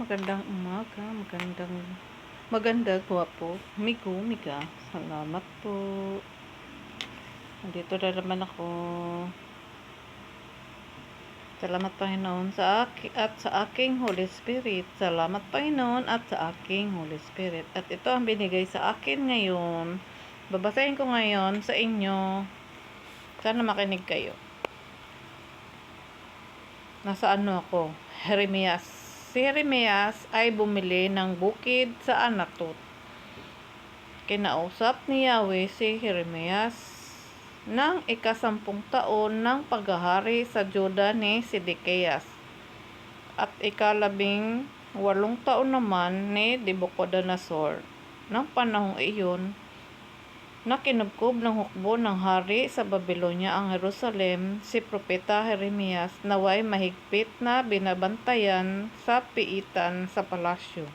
magandang umaga, maganda, gwapo, miga. Salamat po. Nandito na naman ako. Salamat Panginoon at sa aking Holy Spirit. Salamat Panginoon at sa aking Holy Spirit. At ito ang binigay sa akin ngayon. Babasahin ko ngayon sa inyo. Sana makinig kayo. Nasa ano ako? Jeremias. Si Jeremias ay bumili ng bukid sa Anatot. Kinausap ni Yahweh si Jeremias ng ika-10 taon ng paghahari sa Juda ni Sedekias at ika-18 taon naman ni Nabucodonosor. Nang panahong iyon, na kinubkob ng hukbo ng hari sa Babylonia ang Jerusalem, si Propeta Jeremias naway mahigpit na binabantayan sa piitan sa palasyo.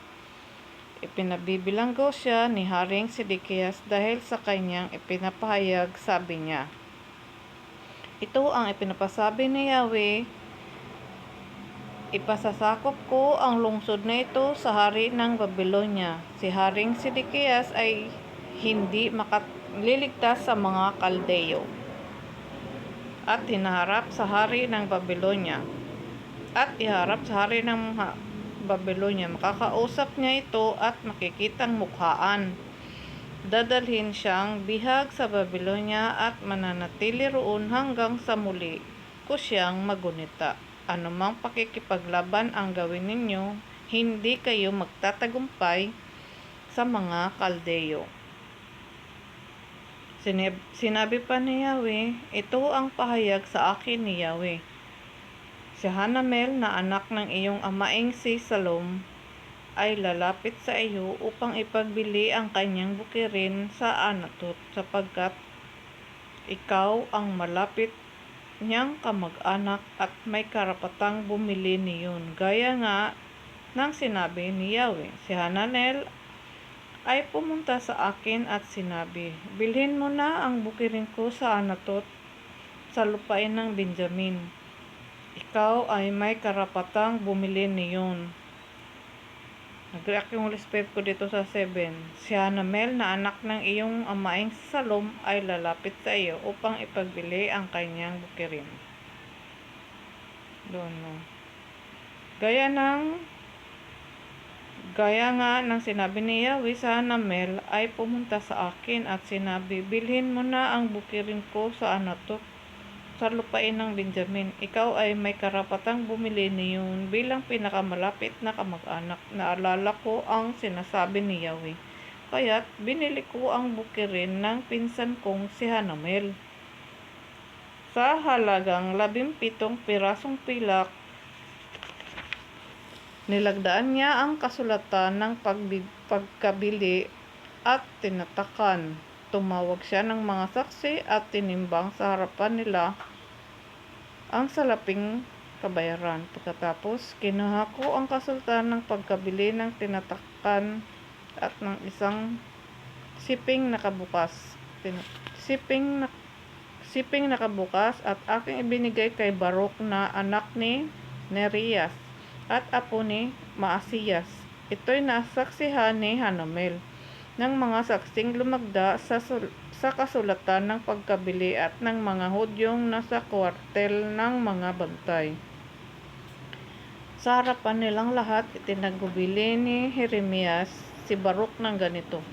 Ipinabibilanggo siya ni Haring Sedekias dahil sa kanyang ipinapahayag, sabi niya, "Ito ang ipinapasabi ni Yahweh, ipasasakop ko ang lungsod na ito sa hari ng Babylonia. Si Haring Sedekias ay hindi makaliligtas sa mga Kaldeo at hinaharap sa hari ng Babylonia makakausap niya ito at makikitang mukhaan. Dadalhin siyang bihag sa Babylonia at mananatili roon hanggang sa muli ko siyang magunita. Anumang pakikipaglaban ang gawin ninyo, hindi kayo magtatagumpay sa mga Kaldeo." Sinabi pa ni Yahweh, ito ang pahayag sa akin ni Yahweh. Si Hanamel na anak ng iyong amaing si Salom ay lalapit sa iyo upang ipagbili ang kanyang bukirin sa Anatot, sapagkat ikaw ang malapit niyang kamag-anak at may karapatang bumili niyon. Gaya nga ng sinabi ni Yahweh, si Hananel ay pumunta sa akin at sinabi, "Bilhin mo na ang bukirin ko sa Anatot sa lupain ng Benjamin. Ikaw ay may karapatang bumili niyon." Nag-react yung Holy Spirit ko dito sa 7. Si Hanamel na anak ng iyong amaing si Salom ay lalapit sa iyo upang ipagbili ang kanyang bukirin. Doon, no? Gaya nga ng sinabi ni Yahweh, sa Hanamel ay pumunta sa akin at sinabi, "Bilhin mo na ang bukirin ko sa Anatot sa lupain ng Benjamin. Ikaw ay may karapatang bumili niyon bilang pinakamalapit na kamag-anak." Naalala ko ang sinasabi ni Yahweh, kaya't binili ko ang bukirin ng pinsan kong si Hanamel sa halagang 17 pirasong pilak. Nilagdaan niya ang kasulatan ng pagkabili at tinatakan. Tumawag siya ng mga saksi at tinimbang sa harapan nila ang salaping kabayaran. Pagkatapos, kinuha ko ang kasulatan ng pagkabili ng tinatakan at ng isang siping nakabukas at aking ibinigay kay Baruk na anak ni Nerias at apo ni Maasiyas. Ito'y nasaksihan ni Hanamel ng mga saksing lumagda sa kasulatan ng pagkabili at ng mga Hudyong nasa kwartel ng mga bantay. Sa harapan nilang lahat, itinagubili ni Jeremias si Baruk ng ganito,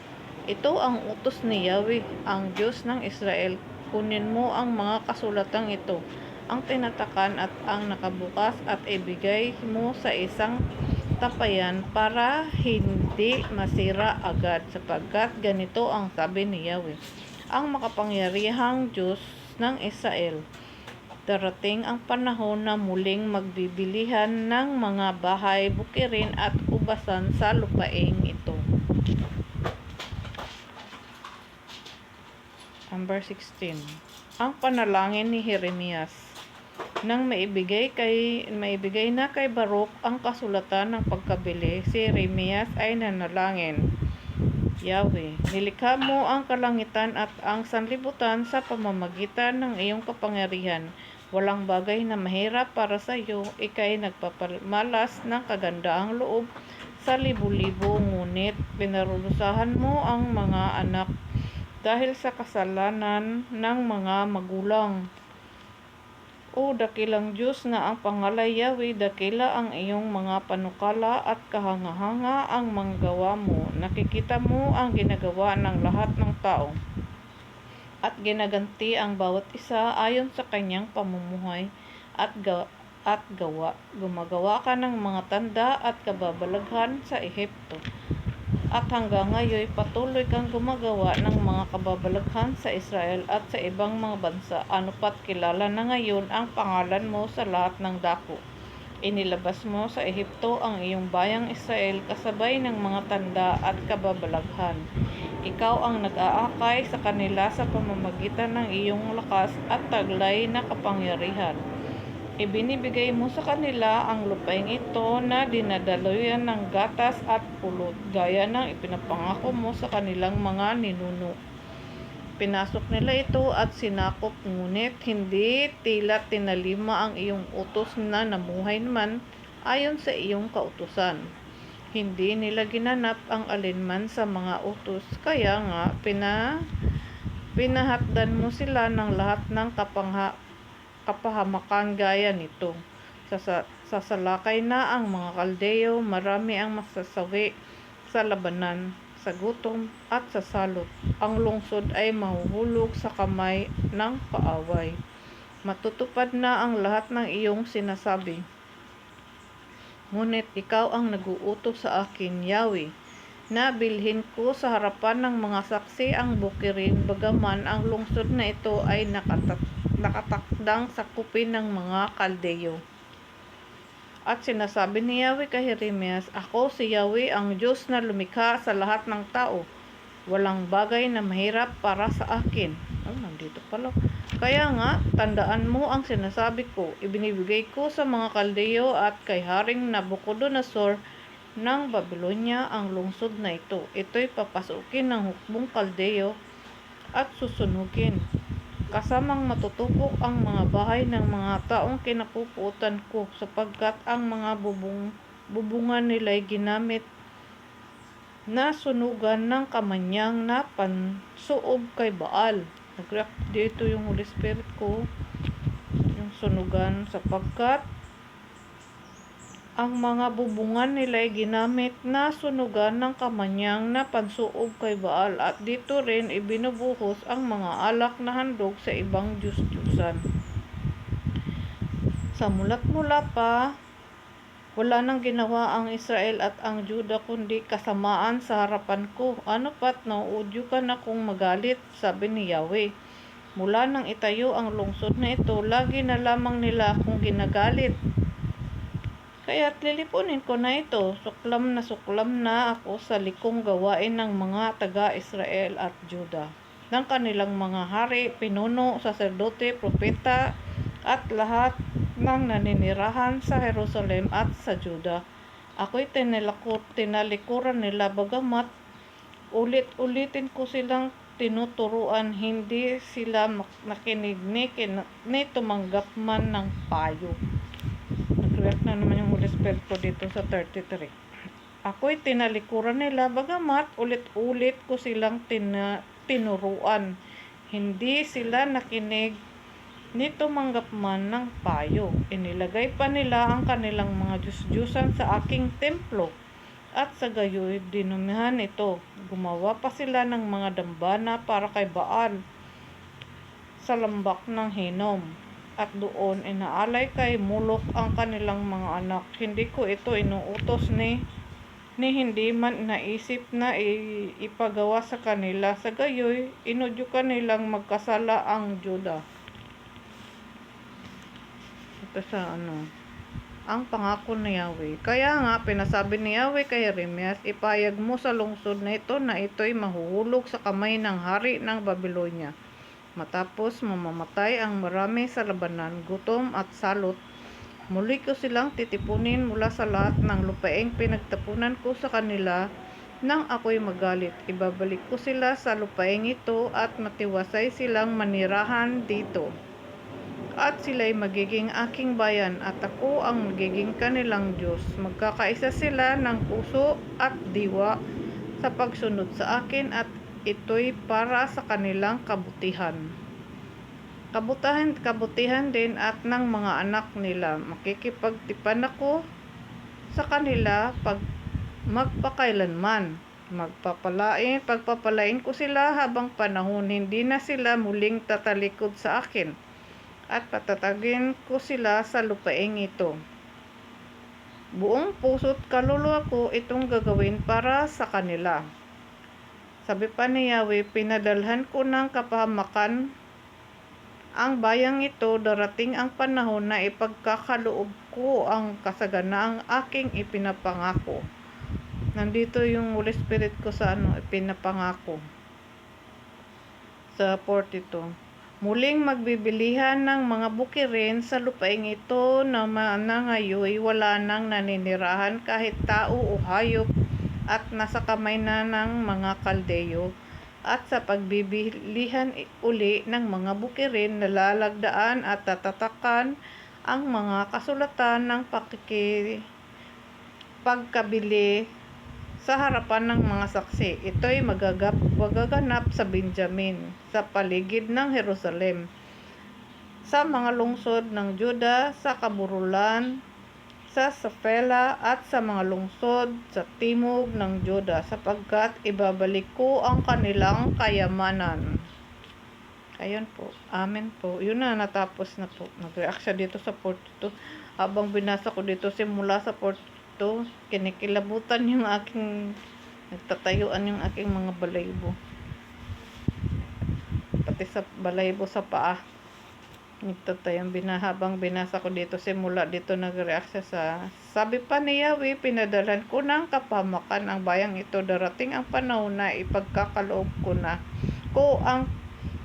"Ito ang utos ni Yahweh, ang Diyos ng Israel. Kunin mo ang mga kasulatang ito, ang tinatakan at ang nakabukas, at ibigay mo sa isang tapayan para hindi masira agad, sapagkat ganito ang sabi ni Yahweh, ang makapangyarihang Diyos ng Israel. Darating ang panahon na muling magbibilihan ng mga bahay, bukirin at ubasan sa lupaing ito." Number 16. Ang panalangin ni Jeremias. Nang maibigay na kay Baruk ang kasulatan ng pagkabili, si Jeremias ay nanalangin, "Yahweh, nilikha mo ang kalangitan at ang sanlibutan sa pamamagitan ng iyong kapangyarihan. Walang bagay na mahirap para sa iyo, ika'y nagpapamalas ng kagandaang loob sa libo-libo, ngunit pinarurusahan mo ang mga anak dahil sa kasalanan ng mga magulang. O dakilang Diyos na ang pangalay Yahweh, dakila ang iyong mga panukala at kahanga-hanga ang mga gawa mo. Nakikita mo ang ginagawa ng lahat ng tao at ginaganti ang bawat isa ayon sa kanyang pamumuhay at gawa. Gumagawa ka ng mga tanda at kababalaghan sa Ehipto. At hanggang ngayon patuloy kang gumagawa ng mga kababalaghan sa Israel at sa ibang mga bansa. Ano pat kilala na ngayon ang pangalan mo sa lahat ng dako. Inilabas mo sa Ehipto ang iyong bayang Israel kasabay ng mga tanda at kababalaghan. Ikaw ang nag-aakay sa kanila sa pamamagitan ng iyong lakas at taglay na kapangyarihan. Ibinibigay mo sa kanila ang lupaing ito na dinadaluyan ng gatas at pulot, gaya ng ipinapangako mo sa kanilang mga ninuno. Pinasok nila ito at sinakop, ngunit hindi tila tinalima ang iyong utos na namuhay naman ayon sa iyong kautusan. Hindi nila ginanap ang alinman sa mga utos, kaya nga pinahatdan mo sila ng lahat ng kapahamakan gaya nito. Sasalakay na ang mga Kaldeo, marami ang masasawi sa labanan, sa gutom at sa salot. Ang lungsod ay mahuhulog sa kamay ng kaaway. Matutupad na ang lahat ng iyong sinasabi. Ngunit ikaw ang nag-uutos sa akin, Yahweh, na bilhin ko sa harapan ng mga saksi ang bukirin, bagaman ang lungsod na ito ay nakatakdang sakupin ng mga Kaldeo. At sinasabi ni Yahweh kay Jeremias, ako si Yahweh, ang Diyos na lumikha sa lahat ng tao. Walang bagay na mahirap para sa akin. Nandito pala. Kaya nga, tandaan mo ang sinasabi ko. Ibinibigay ko sa mga Kaldeo at kay Haring Nabucodonosor ng Babylonia ang lungsod na ito. Ito'y papasukin ng hukbong Kaldeo at susunugin. Kasamang matutupok ang mga bahay ng mga taong kinapuputan ko, sapagkat ang mga bubungan nila'y ginamit na sunugan ng kamanyang na pansuob kay Baal. Nag-react dito yung Holy Spirit ko, yung sunugan, sapagkat ang mga bubungan nila'y ginamit na sunugan ng kamanyang na pansuob kay Baal, at dito rin ibinubuhos ang mga alak na handog sa ibang Diyos-Diyusan. Sa mulat-mula pa, wala nang ginawa ang Israel at ang Juda kundi kasamaan sa harapan ko. Ano pat nauudyo ka na kung magalit, sabi ni Yahweh. Mula nang itayo ang lungsod na ito, lagi na lamang nila akong ginagalit. Kaya't lilipunin ko na ito. Suklam na ako sa likong gawain ng mga taga-Israel at Juda, ng kanilang mga hari, pinuno, saserdote, propeta, at lahat ng naninirahan sa Jerusalem at sa Juda. Ako'y tinalikuran nila, bagamat ulit-ulitin ko silang tinuturuan, hindi sila nakinig ni tumanggap man ng payo. Nag-react na naman yung Holy Spirit ko dito sa 33. Ako'y tinalikuran nila, bagamat ulit-ulit ko silang tinuruan, hindi sila nakinig ni tumanggap man ng payo. Inilagay pa nila ang kanilang mga Diyos-Diyusan sa aking templo, at sa gayoy dinumihan ito. Gumawa pa sila ng mga dambana para kay Baal sa lambak ng Hinnom, at doon inaalay kay Molok ang kanilang mga anak. Hindi ko ito inuutos ni hindi man naisip na ipagawa sa kanila. Sa gayoy inudyukan nilang magkasala ang Juda. Ito sa ang pangako ni Yahweh. Kaya nga pinasabi ni Yahweh kay Jeremias, ipayag mo sa lungsod na ito'y mahuhulog sa kamay ng hari ng Babylonia. Matapos mamamatay ang marami sa labanan, gutom at salot, muli ko silang titipunin mula sa lahat ng lupaing pinagtapunan ko sa kanila nang ako'y magalit. Ibabalik ko sila sa lupaing ito at matiwasay silang manirahan dito. at sila'y magiging aking bayan at ako ang magiging kanilang Diyos. Magkakaisa sila ng puso at diwa sa pagsunod sa akin at ito'y para sa kanilang kabutihan. Kabutihan din at ng mga anak nila. Makikipagtipan ako sa kanila magpakailanman. Pagpapalain ko sila habang panahon, hindi na sila muling tatalikod sa akin, at patatagin ko sila sa lupaing ito. Buong puso't kaluluwa ko itong gagawin para sa kanila. Sabi pa ni Yahweh, pinadalhan ko ng kapahamakan ang bayang ito, darating ang panahon na ipagkakaloob ko ang kasaganaang aking ipinapangako. Nandito yung Holy Spirit ko sa ipinapangako. Sa 42. Muling magbibilihan ng mga bukirin sa lupaing ito na ngayoy wala nang naninirahan kahit tao o hayop at nasa kamay na ng mga Kaldeyo. At sa pagbibilihan uli ng mga bukirin, nalalagdaan at tatatakan ang mga kasulatan ng pagkabili sa harapan ng mga saksi. Ito'y magaganap sa Benjamin, sa paligid ng Jerusalem, sa mga lungsod ng Juda, sa kaburulan, sa Safela at sa mga lungsod sa timog ng Juda, sapagkat ibabalik ko ang kanilang kayamanan. Ayun po. Amen po. Yun na, natapos na po. Nag-react siya dito sa 42. Habang binasa ko dito simula sa 42, kinikilabutan yung aking, nagtatayuan yung aking mga balaybo. Pati sa balaybo sa paa. Habang binasa ko dito simula dito, nag-react siya sa sabi pa ni Yahweh, pinadalhan ko ng kapahamakan ang bayang ito, darating ang panahon na ipagkakaloob ko ang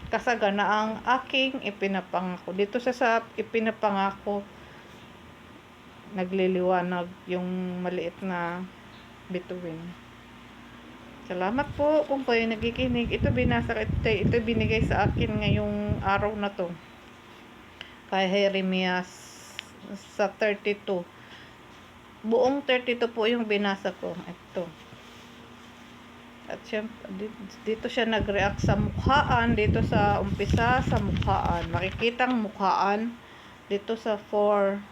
kasaganaang aking ipinapangako. Dito sa ipinapangako, nagliliwanag yung maliit na bituin. Salamat po kung kayo nakikinig. Ito binigay sa akin ngayong araw na to, kay Jeremias sa 32. Buong 32 po yung binasa ko. Ito. At syempre, dito siya nag-react sa mukhaan. Dito sa umpisa sa mukhaan. Makikitang mukhaan. Dito sa 4.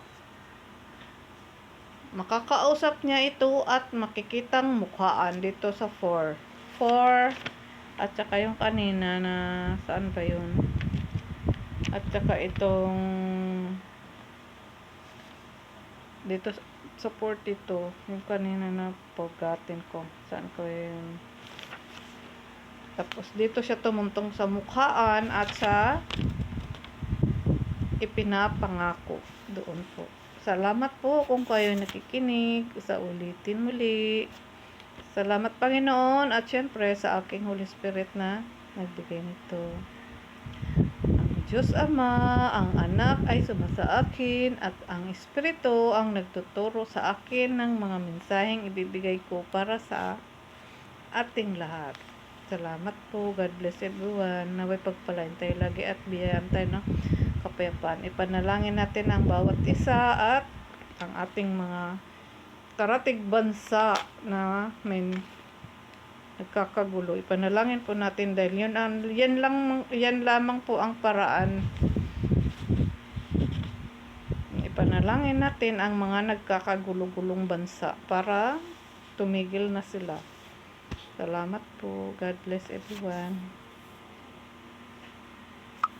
Makakausap niya ito at makikitang mukhaan. Dito sa 4. 4. At saka yung kanina na saan ba yun? At saka itong dito sa 42, yung kanina na forgotten ko. Saan ko yun? Tapos dito siya tumuntong sa mukhaan at sa ipinapangako. Doon po. Salamat po kung kayo nakikinig. Sa ulitin muli. Salamat Panginoon at syempre sa aking Holy Spirit na nagbigay nito. Diyos Ama, ang Anak ay sumasa akin at ang Espiritu ang nagtuturo sa akin ng mga mensaheng ibibigay ko para sa ating lahat. Salamat po. God bless everyone. Naway pagpalain tayo lagi at biyayaan tayo ng kapayapaan. Ipanalangin natin ang bawat isa at ang ating mga karatig bansa na may nagkakagulo. Ipanalangin po natin dahil yan lamang po ang paraan. Ipanalangin natin ang mga nagkakagulo-gulong bansa para tumigil na sila. Salamat po. God bless everyone.